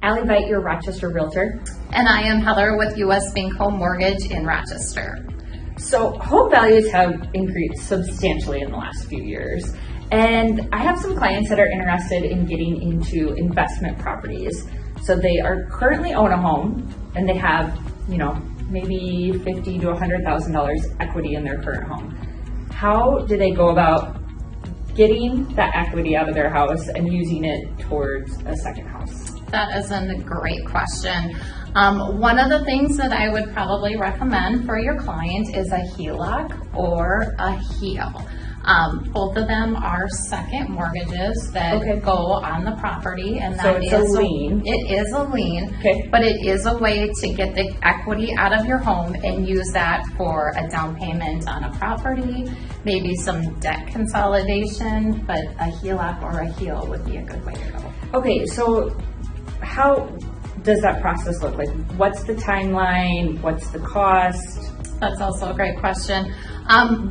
Allie Veit, your Rochester Realtor. And I am Heather with U.S. Bank Home Mortgage in Rochester. So home values have increased substantially in the last few years. And I have some clients that are interested in getting into investment properties. So they are currently own a home and they have, maybe $50,000 to $100,000 equity in their current home. How do they go about getting that equity out of their house and using it towards a second house? That is a great question. One of the things that I would probably recommend for your client is a HELOC or a HEO. Both of them are second mortgages that go on the property, and so it's a lien. It is a lien, okay. But it is a way to get the equity out of your home and use that for a down payment on a property, maybe some debt consolidation, but a HELOC or a HEO would be a good way to go. Okay, so how does that process look like? What's the timeline? What's the cost? That's also a great question.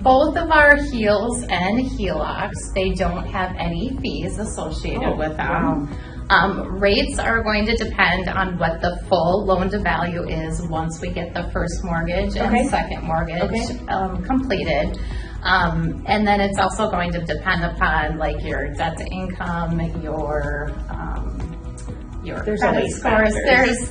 Both of our HELs and HELOCs, they don't have any fees associated with them. Wow. Rates are going to depend on what the full loan to value is once we get the first mortgage and second mortgage completed. And then it's also going to depend upon like your debt to income, your credit scores.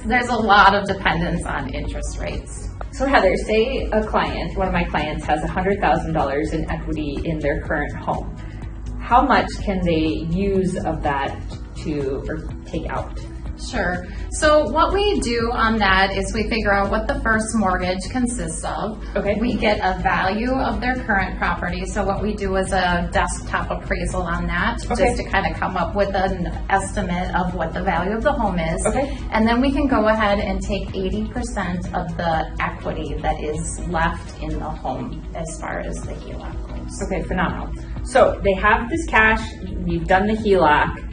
There's a lot of dependence on interest rates. So Heather, say one of my clients has $100,000 in equity in their current home. How much can they use of that or take out? Sure. So what we do on that is we figure out what the first mortgage consists of. Okay. We get a value of their current property. So what we do is a desktop appraisal on that, just to kind of come up with an estimate of what the value of the home is. Okay. And then we can go ahead and take 80% of the equity that is left in the home as far as the HELOC goes. Okay, phenomenal. So they have this cash, you've done the HELOC.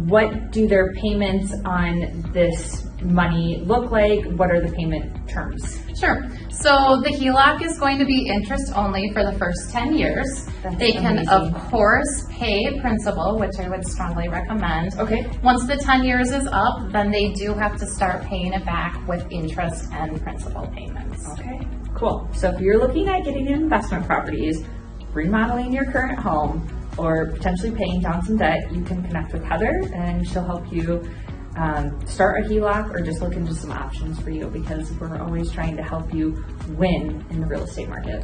What do their payments on this money look like? What are the payment terms? Sure. So the HELOC is going to be interest only for the first 10 years. They can, of course, pay principal, which I would strongly recommend. Okay. Once the 10 years is up, then they do have to start paying it back with interest and principal payments. Okay, cool. So if you're looking at getting into investment properties, remodeling your current home, or potentially paying down some debt, you can connect with Heather and she'll help you start a HELOC or just look into some options for you, because we're always trying to help you win in the real estate market.